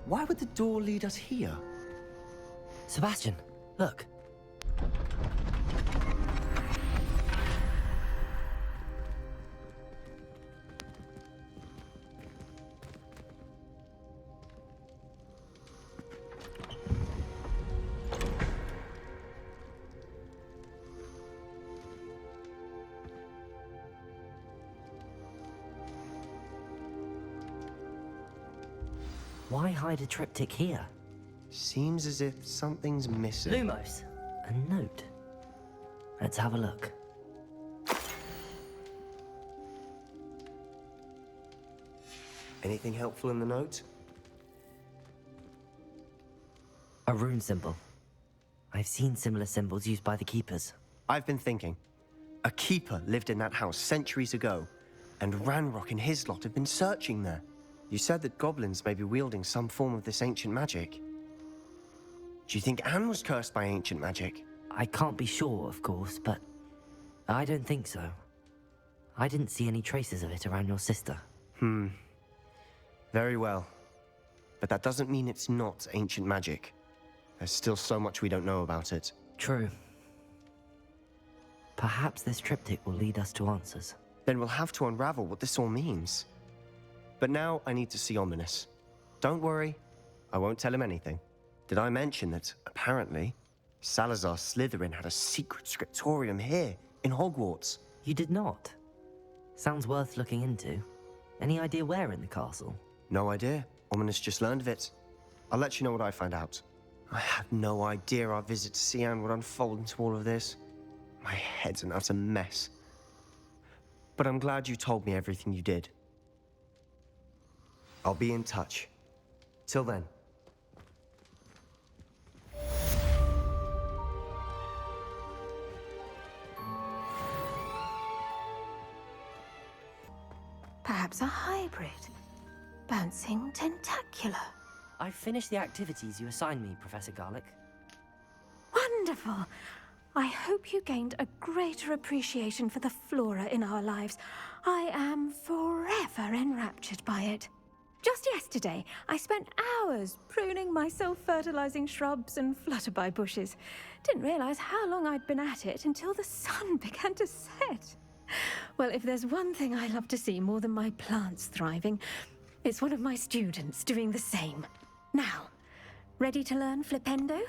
Why would the door lead us here? Sebastian, look. Why hide a triptych here? Seems as if something's missing. Lumos, a note. Let's have a look. Anything helpful in the note? A rune symbol. I've seen similar symbols used by the keepers. I've been thinking. A keeper lived in that house centuries ago, and Ranrock and his lot have been searching there. You said that goblins may be wielding some form of this ancient magic. Do you think Anne was cursed by ancient magic? I can't be sure, of course, but I don't think so. I didn't see any traces of it around your sister. Very well. But that doesn't mean it's not ancient magic. There's still so much we don't know about it. True. Perhaps this triptych will lead us to answers. Then we'll have to unravel what this all means. But now I need to see Ominous. Don't worry, I won't tell him anything. Did I mention that, apparently, Salazar Slytherin had a secret scriptorium here, in Hogwarts? You did not? Sounds worth looking into. Any idea where in the castle? No idea. Ominous just learned of it. I'll let you know what I find out. I had no idea our visit to Cian would unfold into all of this. My head's an utter mess. But I'm glad you told me everything you did. I'll be in touch. Till then. Perhaps a hybrid. Bouncing tentacular. I've finished the activities you assigned me, Professor Garlick. Wonderful! I hope you gained a greater appreciation for the flora in our lives. I am forever enraptured by it. Just yesterday, I spent hours pruning my self-fertilizing shrubs and flutterby bushes. Didn't realize how long I'd been at it until the sun began to set. Well, if there's one thing I love to see more than my plants thriving, it's one of my students doing the same. Now, ready to learn Flipendo?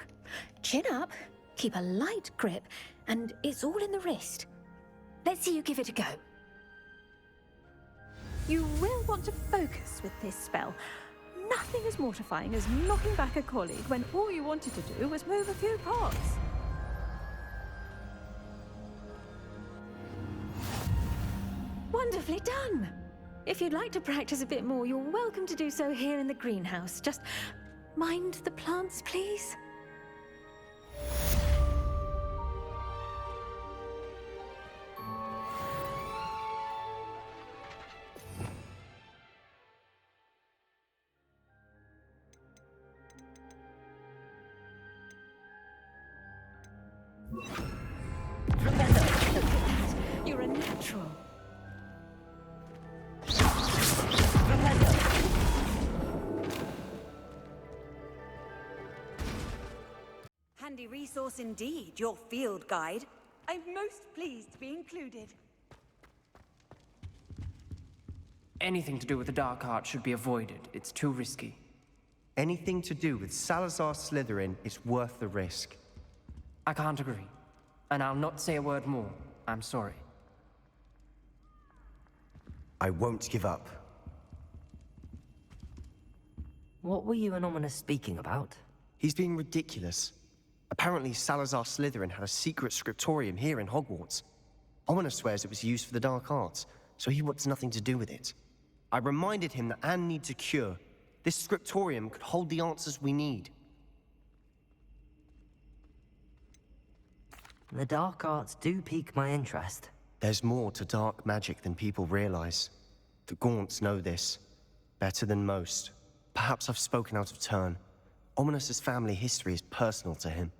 Chin up, keep a light grip, and it's all in the wrist. Let's see you give it a go. You will want to focus with this spell. Nothing as mortifying as knocking back a colleague when all you wanted to do was move a few pots. Wonderfully done! If you'd like to practice a bit more, you're welcome to do so here in the greenhouse. Just mind the plants, please. Remember, look at that. You're a natural. Handy resource indeed, your field guide. I'm most pleased to be included. Anything to do with the dark art should be avoided. It's too risky. Anything to do with Salazar Slytherin is worth the risk. I can't agree. And I'll not say a word more. I'm sorry. I won't give up. What were you and Ominous speaking about? He's being ridiculous. Apparently, Salazar Slytherin had a secret scriptorium here in Hogwarts. Ominous swears it was used for the dark arts, so he wants nothing to do with it. I reminded him that Anne needs a cure. This scriptorium could hold the answers we need. The dark arts do pique my interest. There's more to dark magic than people realize. The Gaunts know this better than most. Perhaps I've spoken out of turn. Ominous's family history is personal to him.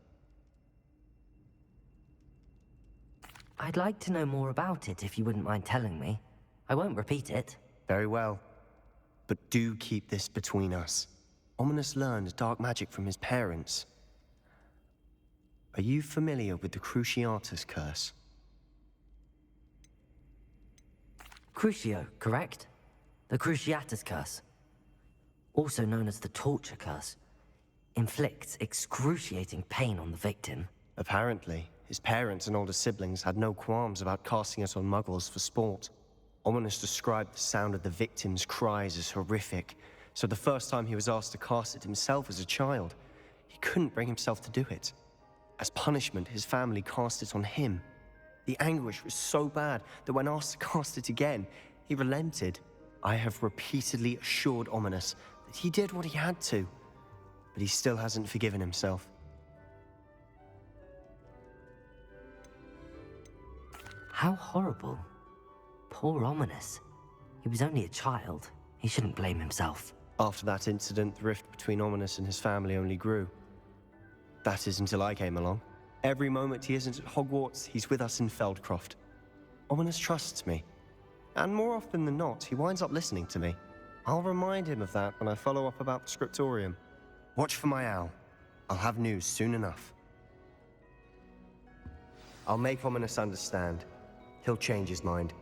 I'd like to know more about it if you wouldn't mind telling me. I won't repeat it. Very well. But do keep this between us. Ominous learned dark magic from his parents. Are you familiar with the Cruciatus curse? Crucio, correct? The Cruciatus curse. Also known as the torture curse. Inflicts excruciating pain on the victim. Apparently, his parents and older siblings had no qualms about casting it on muggles for sport. Ominous described the sound of the victim's cries as horrific, so the first time he was asked to cast it himself as a child, he couldn't bring himself to do it. As punishment, his family cast it on him. The anguish was so bad that when asked to cast it again, he relented. I have repeatedly assured Ominous that he did what he had to, but he still hasn't forgiven himself. How horrible. Poor Ominous. He was only a child. He shouldn't blame himself. After that incident, the rift between Ominous and his family only grew. That is until I came along. Every moment he isn't at Hogwarts, he's with us in Feldcroft. Ominous trusts me. And more often than not, he winds up listening to me. I'll remind him of that when I follow up about the scriptorium. Watch for my owl. I'll have news soon enough. I'll make Ominous understand. He'll change his mind.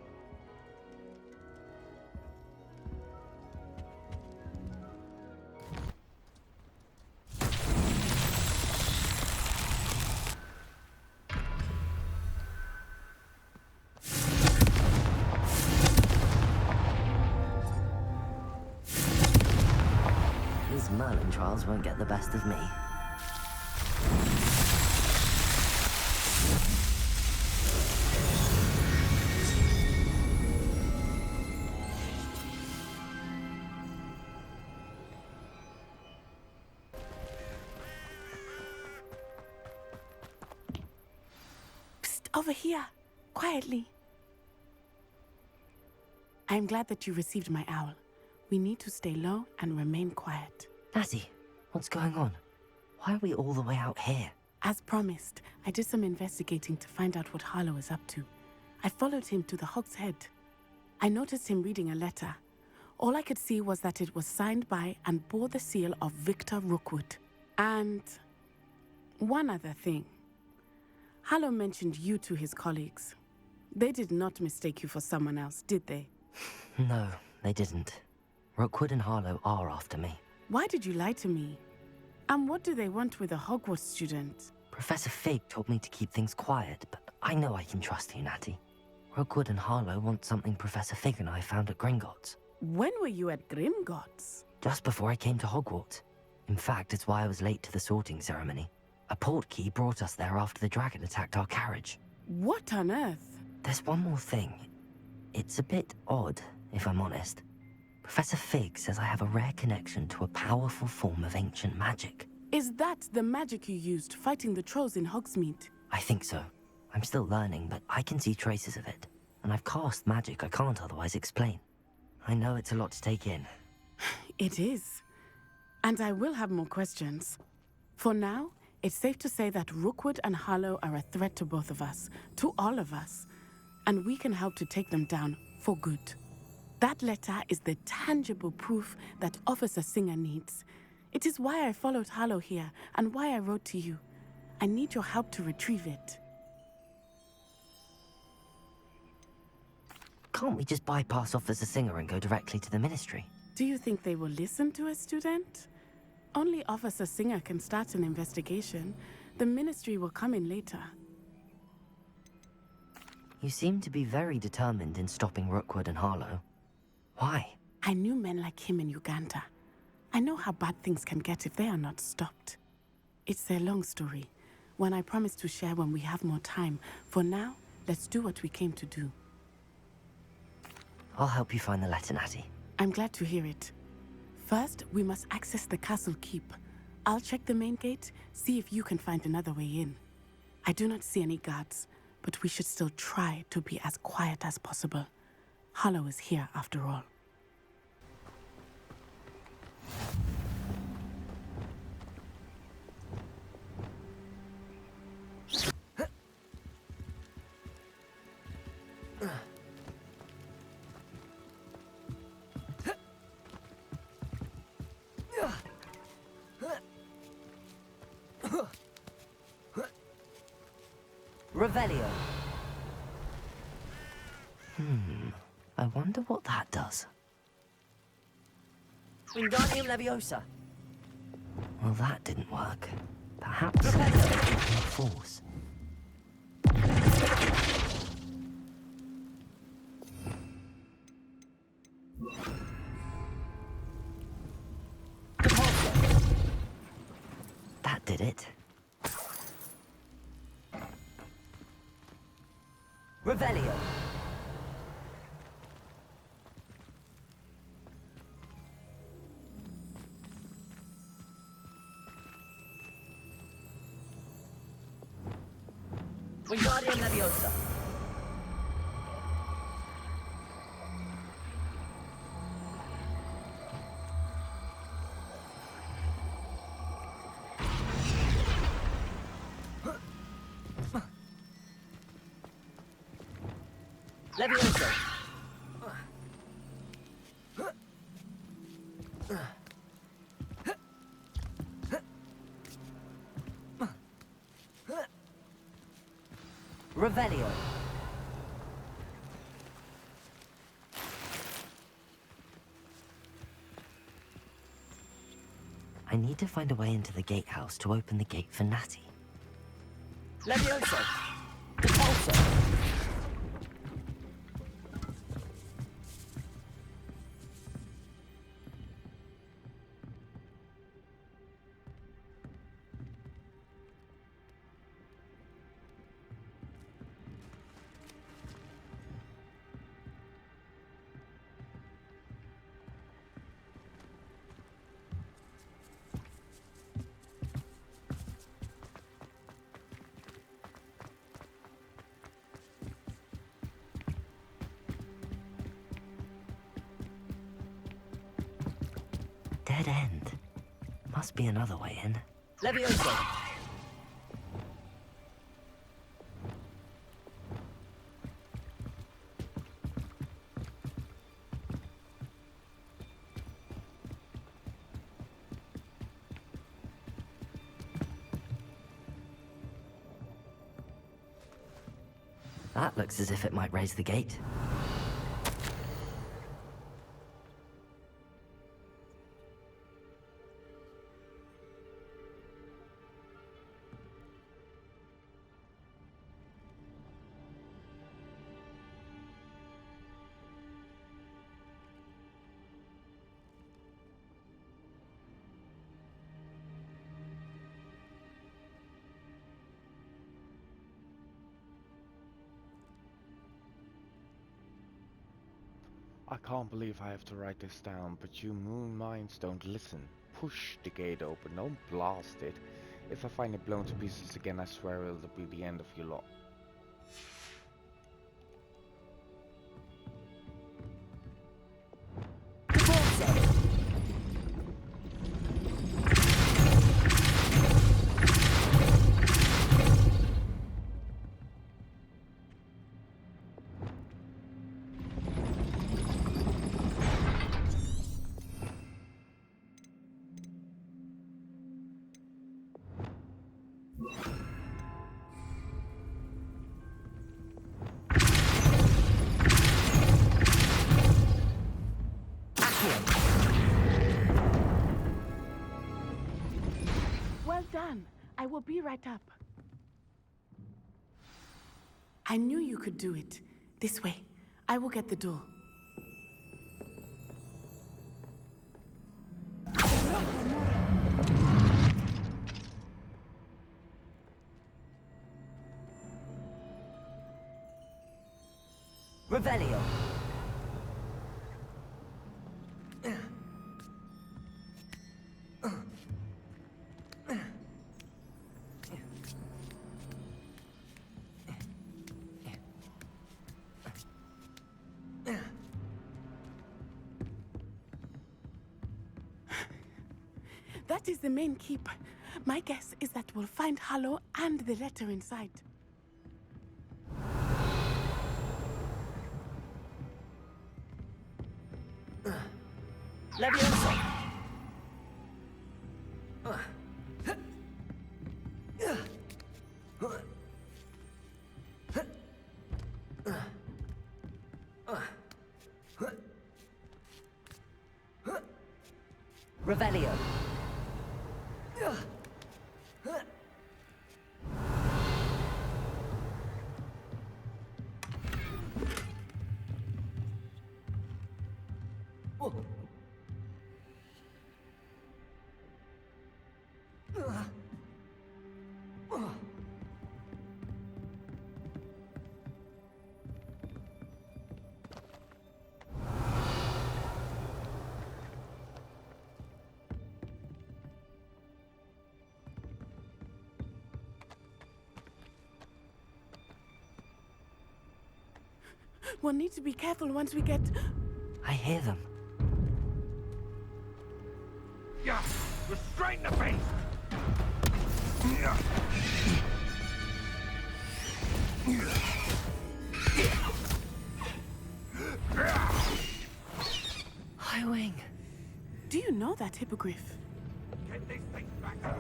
These Merlin trials won't get the best of me. Over here, quietly. I am glad that you received my owl. We need to stay low and remain quiet. Natty, what's going on? Why are we all the way out here? As promised, I did some investigating to find out what Harlow is up to. I followed him to the Hogshead. I noticed him reading a letter. All I could see was that it was signed by and bore the seal of Victor Rookwood. And one other thing. Harlow mentioned you to his colleagues. They did not mistake you for someone else, did they? No, they didn't. Rookwood and Harlow are after me. Why did you lie to me? And what do they want with a Hogwarts student? Professor Fig told me to keep things quiet, but I know I can trust you, Natty. Rookwood and Harlow want something Professor Fig and I found at Gringotts. When were you at Gringotts? Just before I came to Hogwarts. In fact, it's why I was late to the sorting ceremony. A portkey brought us there after the dragon attacked our carriage. What on earth? There's one more thing. It's a bit odd, if I'm honest. Professor Fig says I have a rare connection to a powerful form of ancient magic. Is that the magic you used fighting the trolls in Hogsmeade? I think so. I'm still learning, but I can see traces of it. And I've cast magic I can't otherwise explain. I know it's a lot to take in. It is. And I will have more questions. For now, it's safe to say that Rookwood and Harlow are a threat to both of us, to all of us. And we can help to take them down for good. That letter is the tangible proof that Officer Singer needs. It is why I followed Harlow here and why I wrote to you. I need your help to retrieve it. Can't we just bypass Officer Singer and go directly to the Ministry? Do you think they will listen to a student? Only Officer Singer can start an investigation. The Ministry will come in later. You seem to be very determined in stopping Rookwood and Harlow. Why? I knew men like him in Uganda. I know how bad things can get if they are not stopped. It's a long story, one I promise to share when we have more time. For now, let's do what we came to do. I'll help you find the letter, Natty. I'm glad to hear it. First, we must access the castle keep. I'll check the main gate, see if you can find another way in. I do not see any guards, but we should still try to be as quiet as possible. Harlow is here after all. Revelio. I wonder what that does. Wingardium Leviosa. Well, that didn't work. Perhaps it's force. That did it. Revelio. Wingardium Leviosa. Leviosa. Revelio. I need to find a way into the gatehouse to open the gate for Natty. Leviosa. Repulsor. Dead end. Must be another way in. Leviosa! That looks as if it might raise the gate. I can't believe I have to write this down, but you moon minds don't listen. Push the gate open, don't blast it. If I find it blown to pieces again, I swear it'll be the end of you lot. Well done. I will be right up. I knew you could do it. This way. I will get the door. Revelio. That is the main keep. My guess is that we'll find Hallow and the letter inside. Leviosa. Revelio. We'll need to be careful once we get... I hear them. Yeah, restrain the beast! Yeah. Highwing. Do you know that hippogriff? Get these things back now!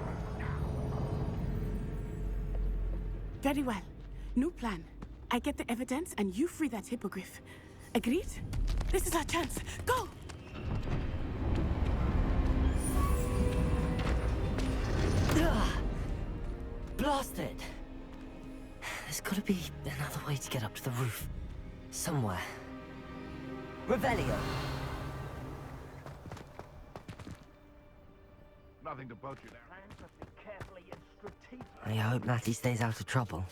Very well. New plan. I get the evidence and you free that hippogriff. Agreed? This is our chance. Go! Blasted! There's gotta be another way to get up to the roof. Somewhere. Revelio! Nothing to both you there. Carefully and strategically. I hope Natty stays out of trouble.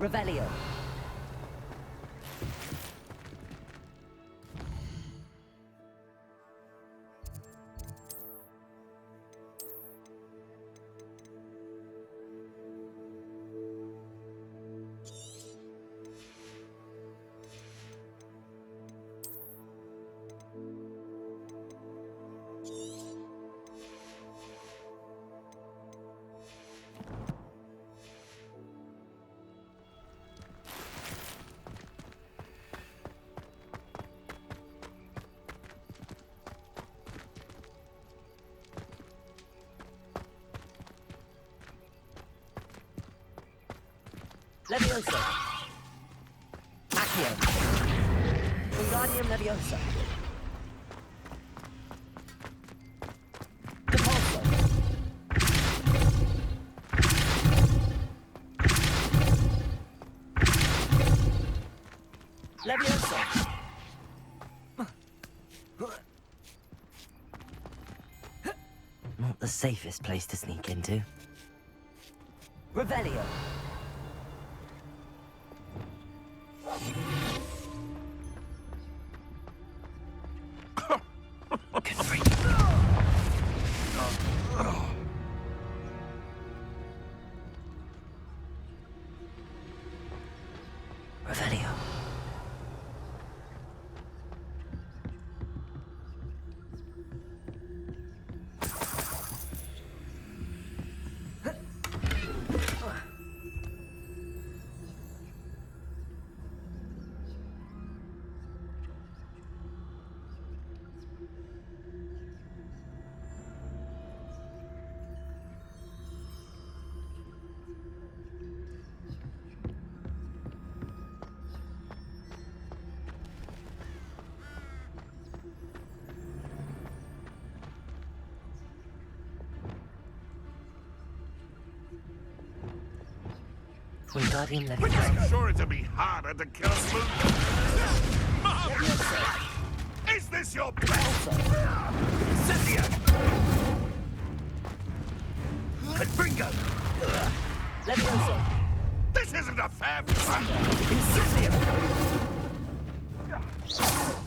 Revelio. Leviosa. Accio. Wingardium Leviosa. Depulso. Leviosa. Not the safest place to sneak into. Revelio. Revelio. Wingardium Leviosa. I'm sure it'll be harder to kill a smooth. Is this your best? Incendio! Confringo! Leviosa. This isn't a fair fight! Incendio.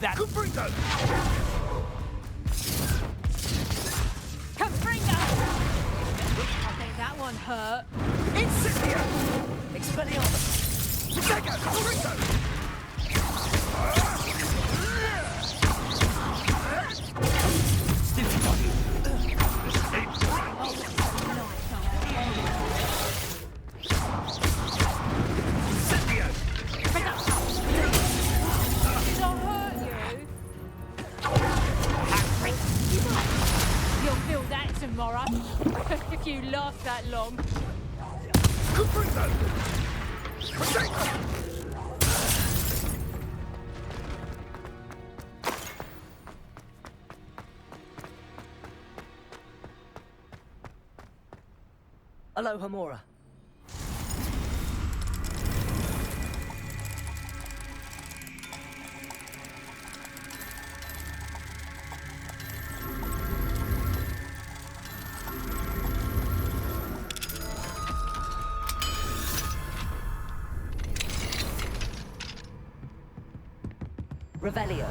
That Confringo! Confringo! I think that one hurt. Incendio! Expelliarmus. Sega! Confringo! last that long. Aloha Mora. Revelio.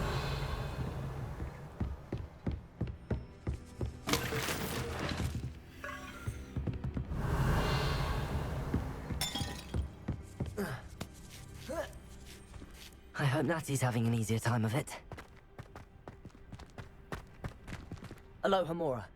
I hope Natty's having an easier time of it. Aloha Mora.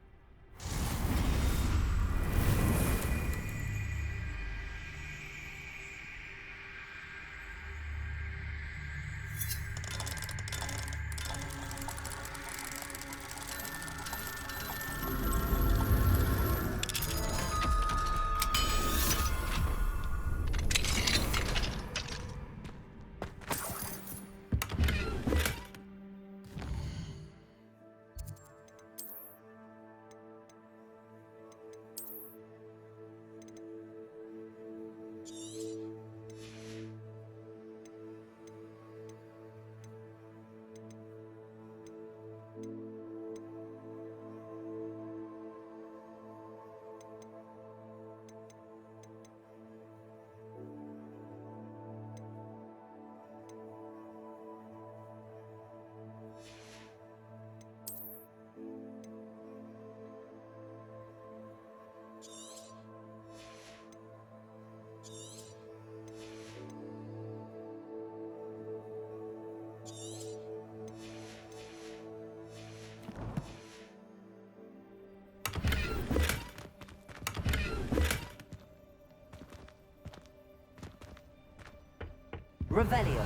Revelio.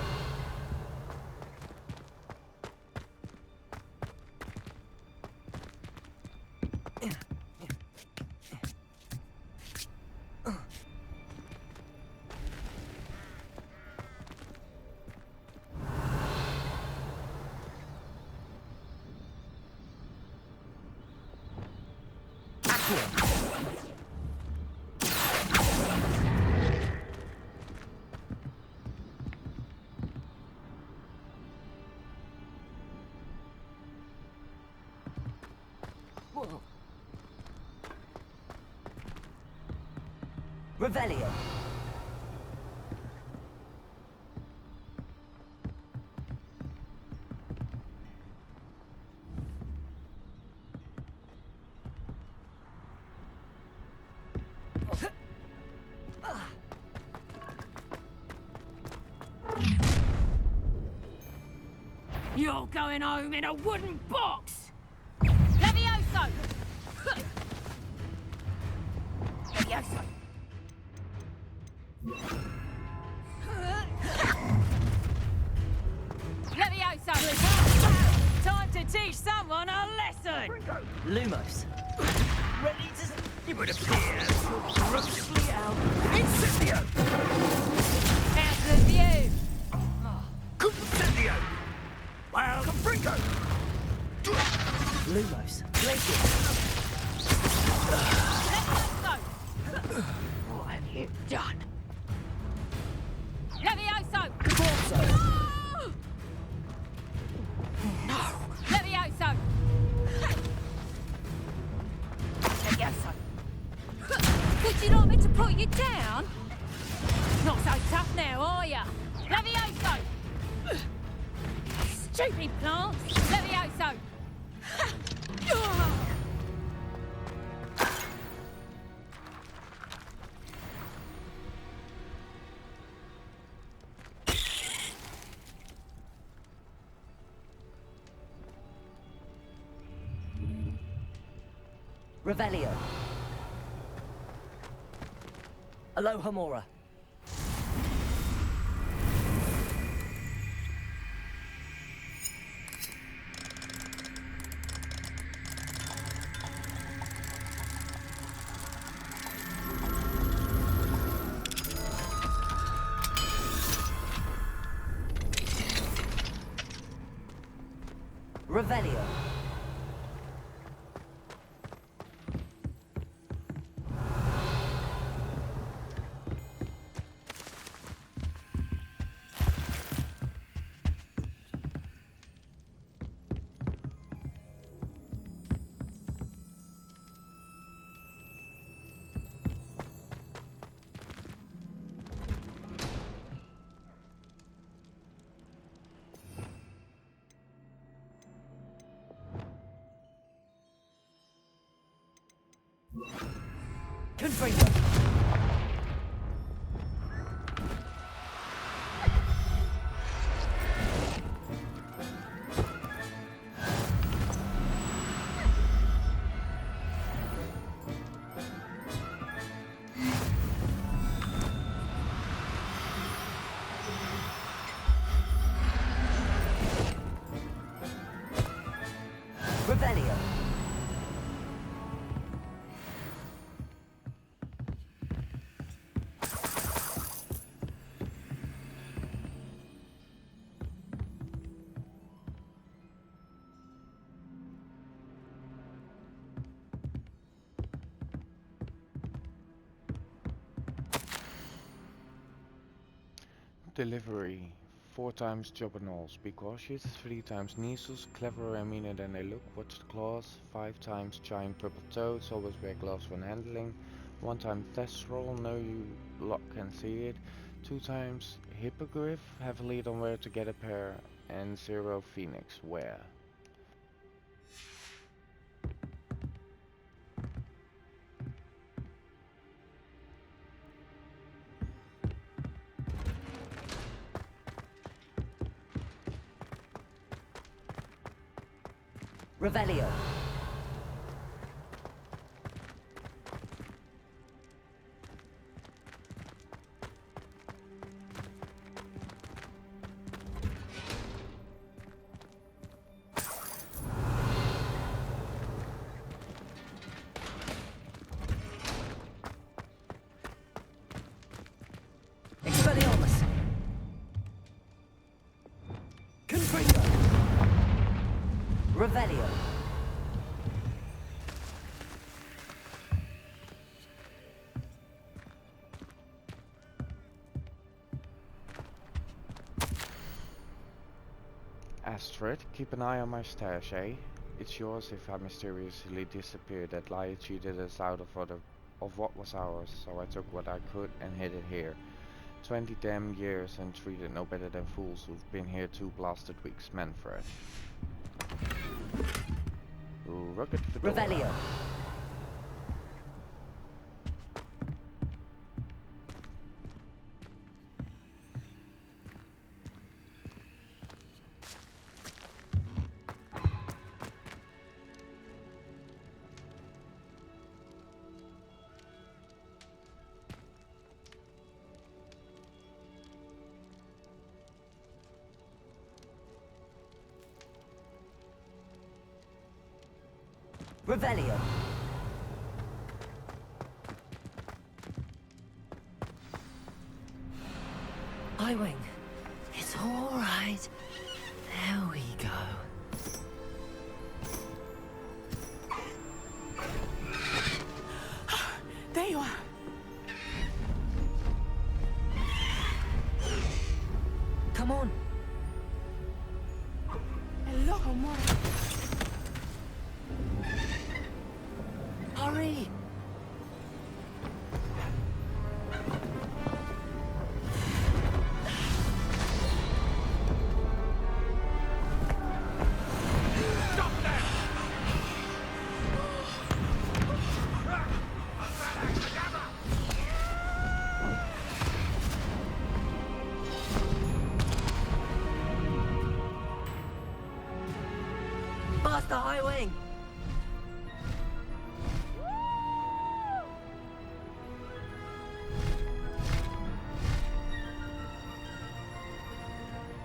Revelio. You're going home in a wooden box! Levioso! Levioso! Levioso! Time to teach someone a lesson! Lumos. Ready to... It would appear grossly out. Incendio! How's the view? Incendio! Well, Confringo! Lumos. Levioso! What have you done? Levioso! Corso. No! Levioso! Levioso! Would you like me to put you down? Not so tough now, are ya? Levioso! Stupid plants! Levioso! Revelio. Aloha Mora. Revelio. Confringo. Revelio. Delivery. 4 times Jobberknolls. Be cautious. 3 times Nisus. Cleverer and meaner than they look. Watch the claws. 5 times giant purple toads. Always wear gloves when handling. 1 time Thestral. No you lot can see it. 2 times Hippogriff. Have a lead on where to get a pair. And 0 Phoenix. Where? Revelio. Expelliarmus. Confringo. Revelio. Astrid, keep an eye on my stash, eh? It's yours if I mysteriously disappeared. That liar cheated us out of what was ours, so I took what I could and hid it here. 20 damn years and treated no better than fools who've been here 2 blasted weeks. Manfred. Rugged Fedora. Revelio. Revelio. Highwing. It's all right. There we go. There you are. Come on. Hello, more. Hurry. Master Highwing.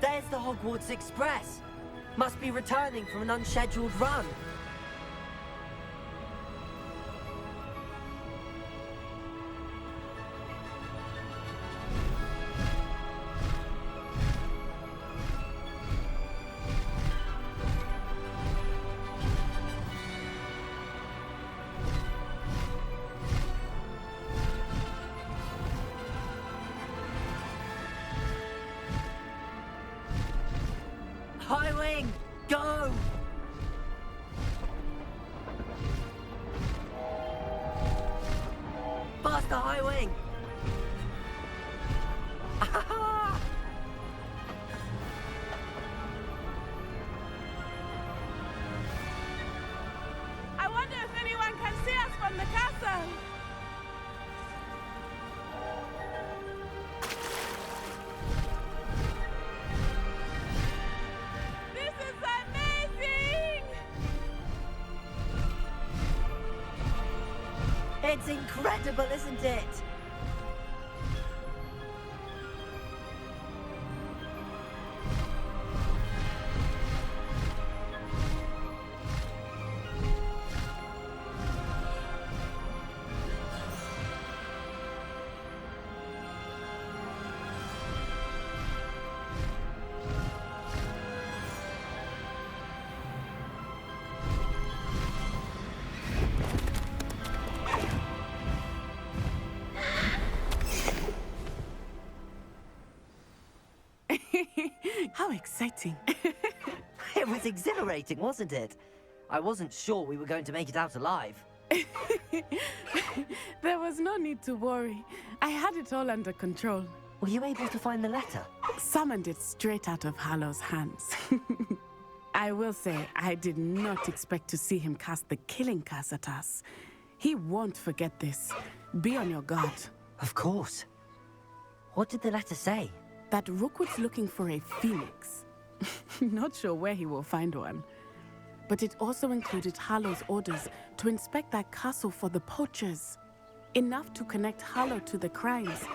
There's the Hogwarts Express. Must be returning from an unscheduled run. High Wing! Go! Faster, High Wing! I wonder if anyone can see us from the castle. This is amazing! It's incredible, isn't it? How exciting. It was exhilarating, wasn't it? I wasn't sure we were going to make it out alive. There was no need to worry. I had it all under control. Were you able to find the letter? Summoned it straight out of Hallow's hands. I will say, I did not expect to see him cast the killing curse at us. He won't forget this. Be on your guard. Of course. What did the letter say? That Rookwood's looking for a phoenix. Not sure where he will find one. But it also included Hallow's orders to inspect that castle for the poachers. Enough to connect Hallow to the crimes.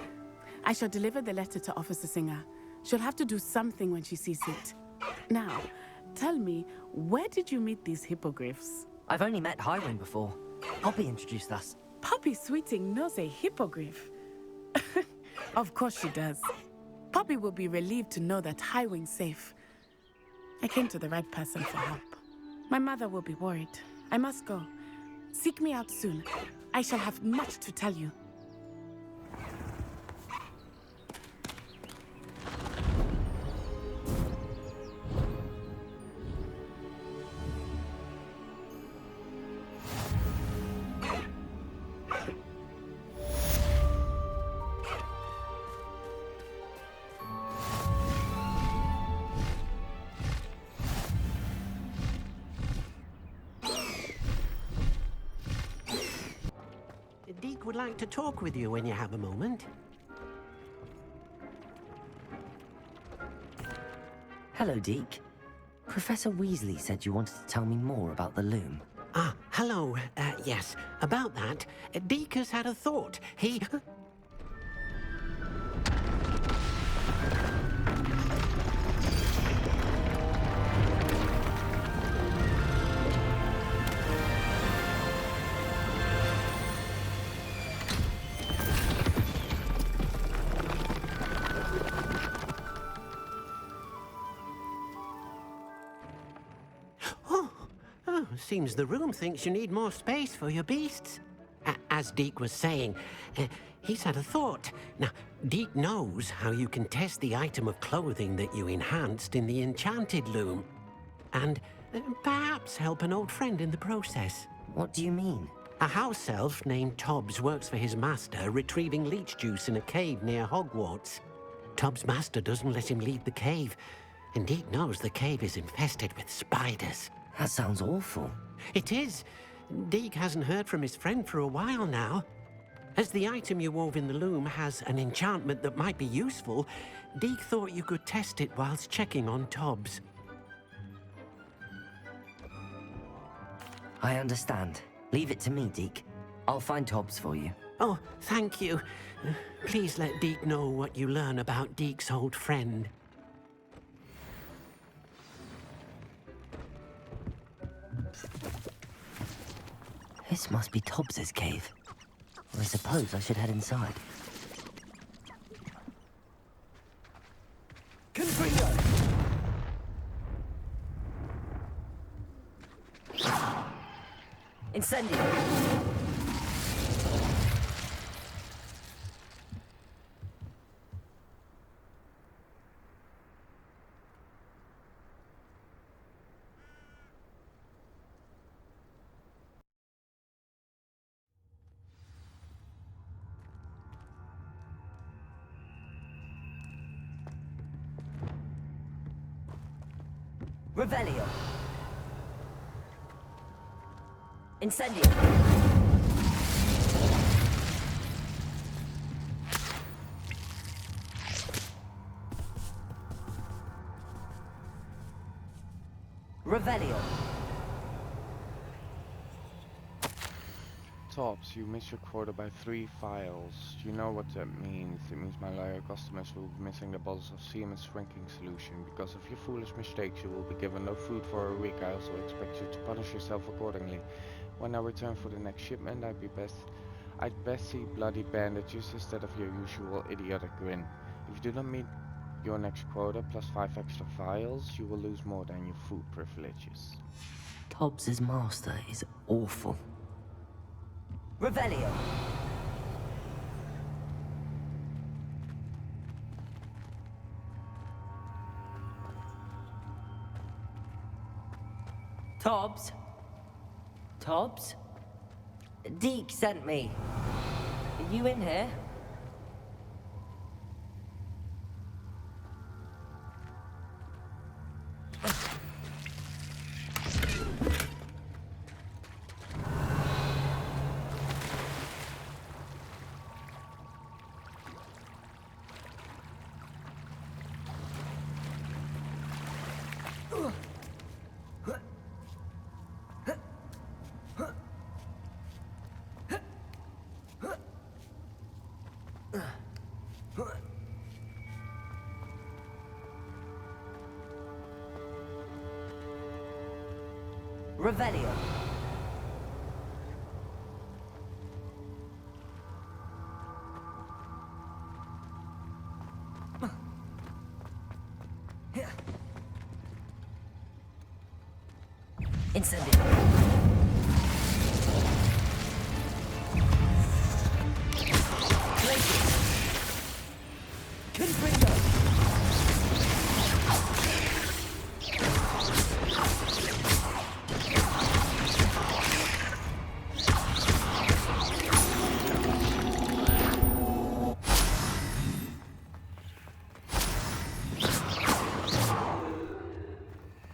I shall deliver the letter to Officer Singer. She'll have to do something when she sees it. Now, tell me, where did you meet these hippogriffs? I've only met Highwing before. Poppy introduced us. Poppy Sweeting knows a hippogriff. Of course she does. Poppy will be relieved to know that Highwing's safe. I came to the right person for help. My mother will be worried. I must go. Seek me out soon. I shall have much to tell you. Deek would like to talk with you when you have a moment. Hello, Deek. Professor Weasley said you wanted to tell me more about the loom. Ah, hello. Yes, about that. Deek has had a thought. He... Seems the room thinks you need more space for your beasts. As Deek was saying, he's had a thought. Now, Deek knows how you can test the item of clothing that you enhanced in the enchanted loom. And perhaps help an old friend in the process. What do you mean? A house elf named Tobbs works for his master, retrieving leech juice in a cave near Hogwarts. Tobbs' master doesn't let him leave the cave, and Deek knows the cave is infested with spiders. That sounds awful. It is. Deek hasn't heard from his friend for a while now. As the item you wove in the loom has an enchantment that might be useful, Deek thought you could test it whilst checking on Tobbs. I understand. Leave it to me, Deek. I'll find Tobbs for you. Oh, thank you. Please let Deek know what you learn about Deek's old friend. This must be Tobbs's cave. Well, I suppose I should head inside. Confringo! Incendio! Revelio. Incendio. Revelio. Tops, you missed your quota by 3 files. You know what that means. It means my loyal customers will be missing the bottles of Siemens shrinking solution. Because of your foolish mistakes, you will be given no food for a week. I also expect you to punish yourself accordingly. When I return for the next shipment, I'd best see bloody bandages instead of your usual idiotic grin. If you do not meet your next quota plus 5 extra files, you will lose more than your food privileges. Tobbs's master is awful. Revelio. Tobbs? Tobbs? Deke sent me. Are you in here? Revelio. Incendio. Confringo.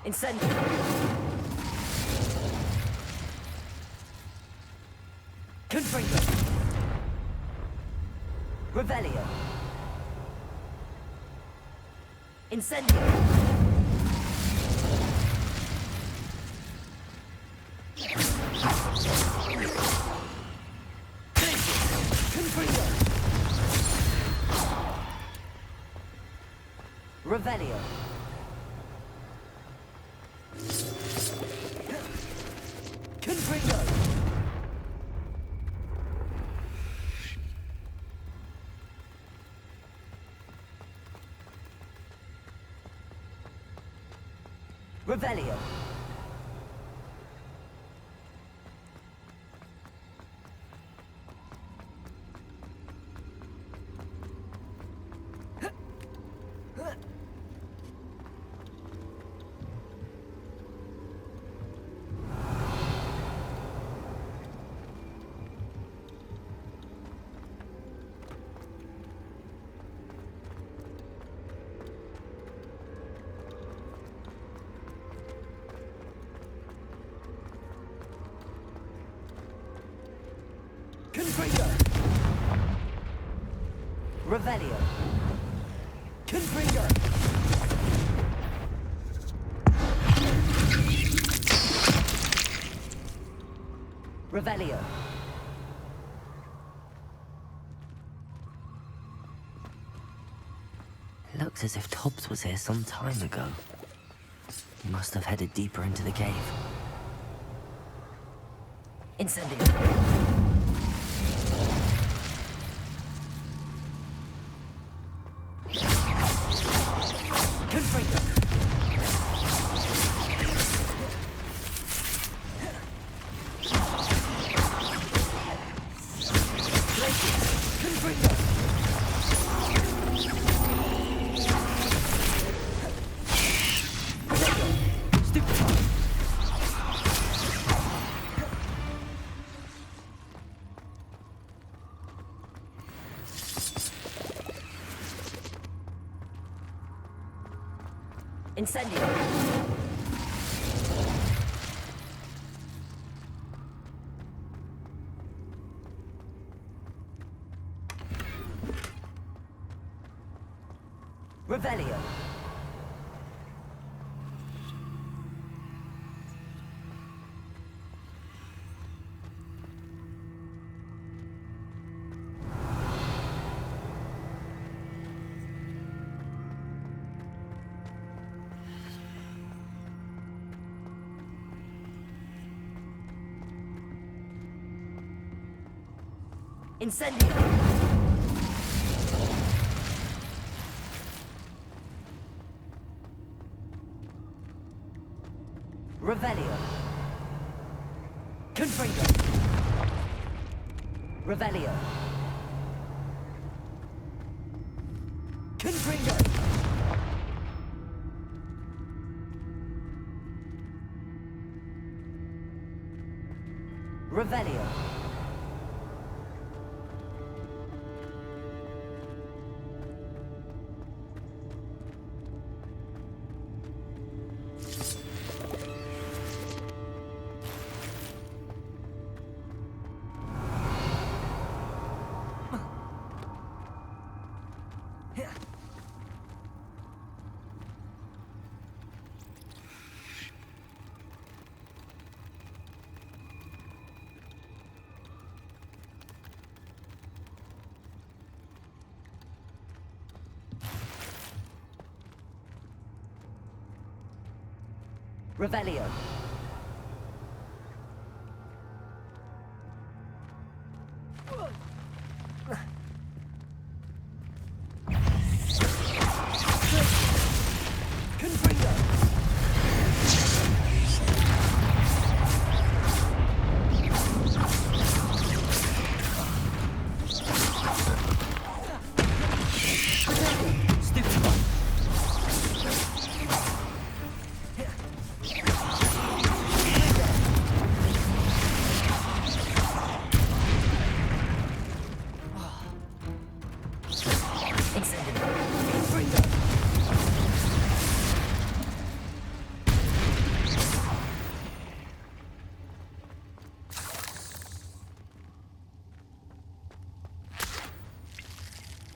Revelio. Incendio. Confringo. Revelio. Incendio. Confringo. Revelio. Confringo. Revelio. Confringo. Revelio. Confringo. Revelio. Looks as if Tobbs was here some time ago. He must have headed deeper into the cave. Incendio. Incendio. Revelio. Incendio. Revelio. Confringo. Revelio. Confringo. Revelio. Revelio.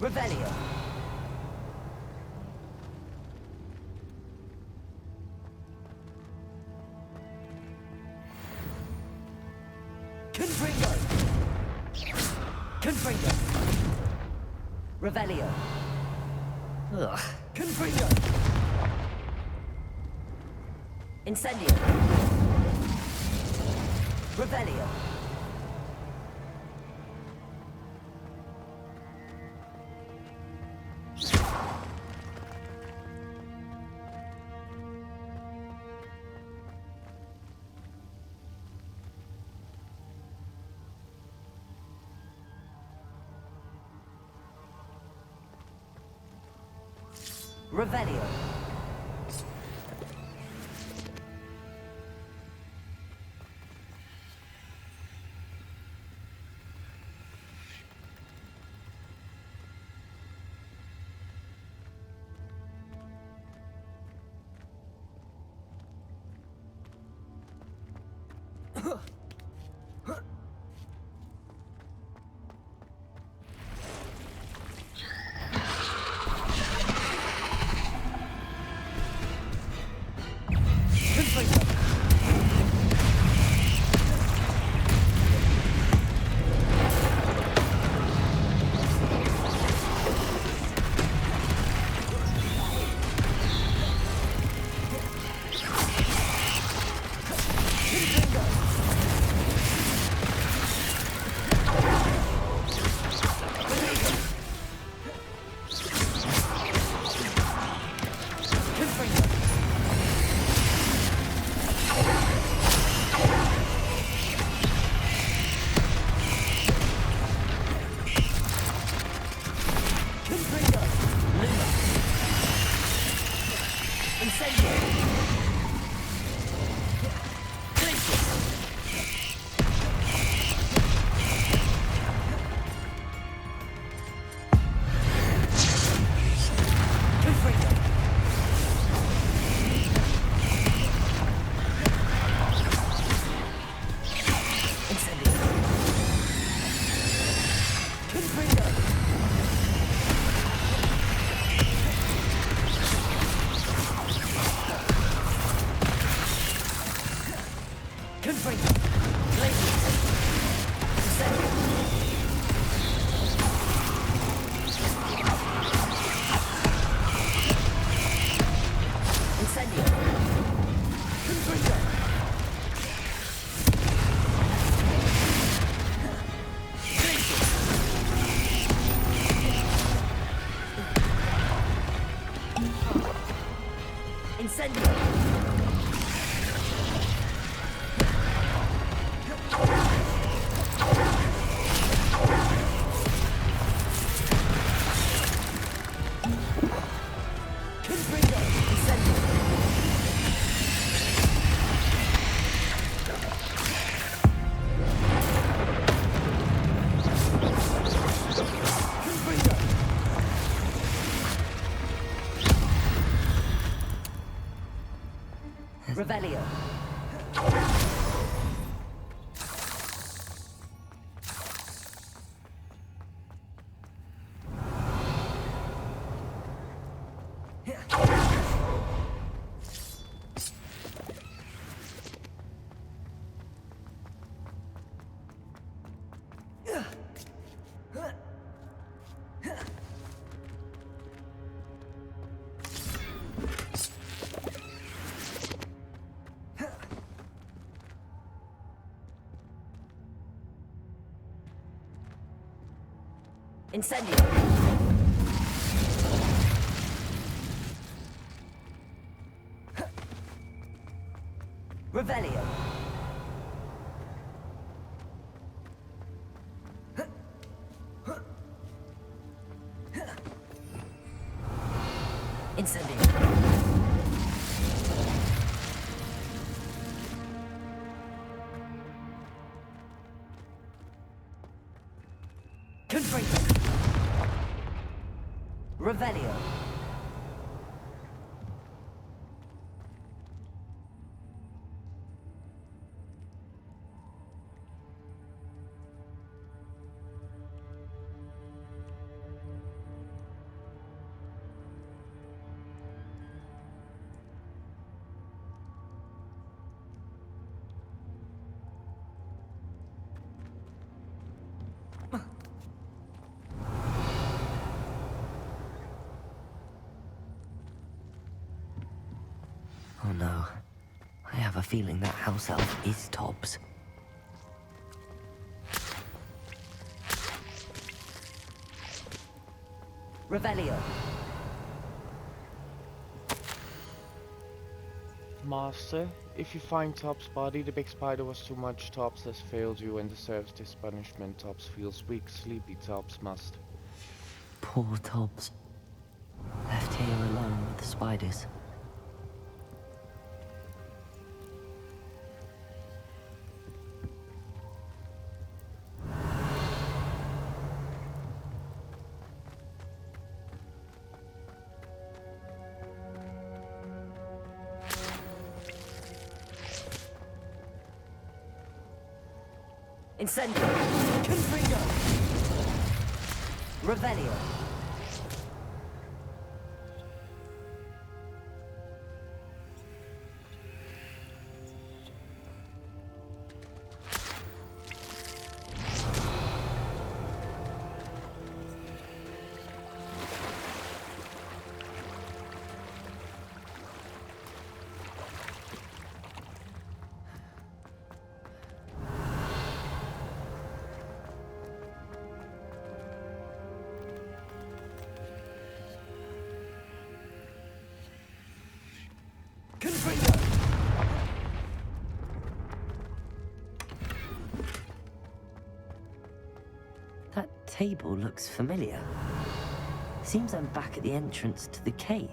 Revelio. Confringo. Confringo. Revelio. Ugh. Confringo. Incendio. Revelio. Revelio. Revelio. Incendio. Revelio. Incendio. Confringo. Revelio. Oh no. I have a feeling that house elf is Tobbs. Revelio. Master, if you find Tobbs' body, the big spider was too much. Tobbs has failed you and deserves this punishment. Tobbs feels weak, sleepy. Tobbs must. Poor Tobbs. Left here alone with the spiders. Incendio. Confringo. Revelio. That table looks familiar. Seems I'm back at the entrance to the cave.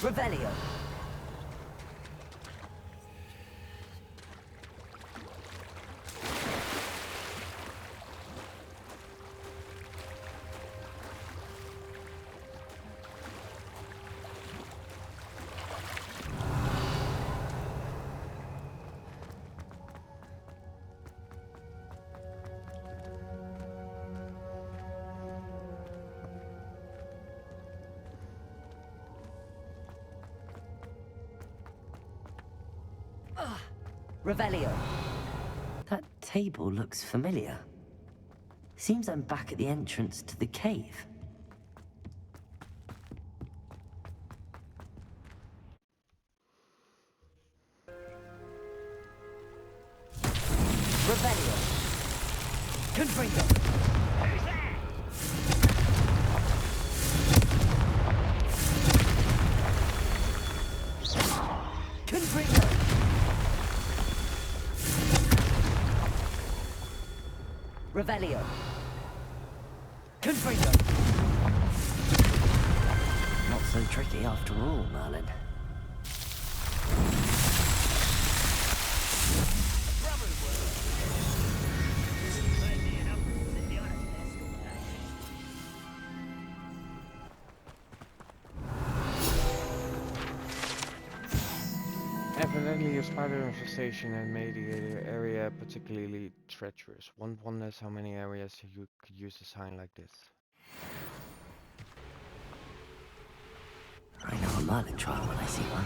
Revelio. Revelio. That table looks familiar. Seems I'm back at the entrance to the cave. Revelio. Confringo. Confringo. Revelio. Freedom! Not so tricky after all, Merlin. Evidently a spider infestation had made the area particularly treacherous. One wonders how many areas you could use a sign like this. I know a Merlin trial when I see one.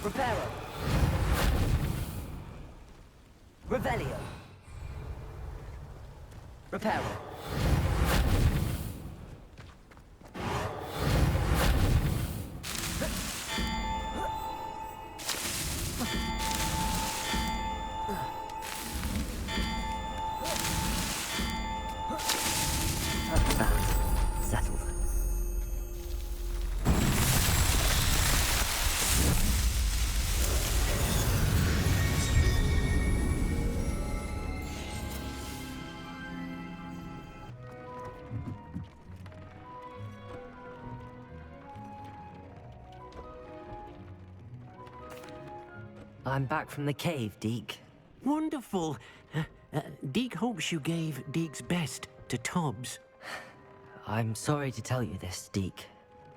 Reparo. Revelio. Reparo. Settled. I'm back from the cave, Deek. Wonderful. Deek hopes you gave Deek's best to Tobbs. I'm sorry to tell you this, Deek,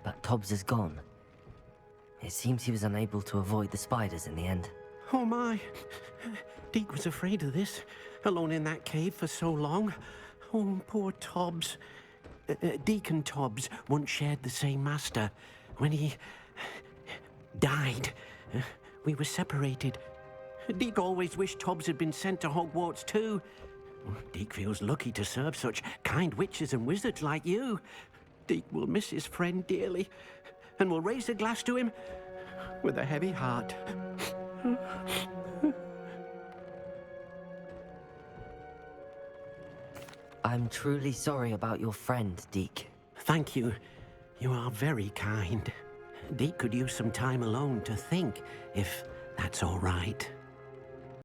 but Tobbs is gone. It seems he was unable to avoid the spiders in the end. Oh my. Deek was afraid of this, alone in that cave for so long. Oh, poor Tobbs. Deek and Tobbs once shared the same master. When he died, we were separated. Deek always wished Tobbs had been sent to Hogwarts too. Deek feels lucky to serve such kind witches and wizards like you. Deek will miss his friend dearly, and will raise a glass to him with a heavy heart. I'm truly sorry about your friend, Deek. Thank you. You are very kind. Deek could use some time alone to think, if that's all right.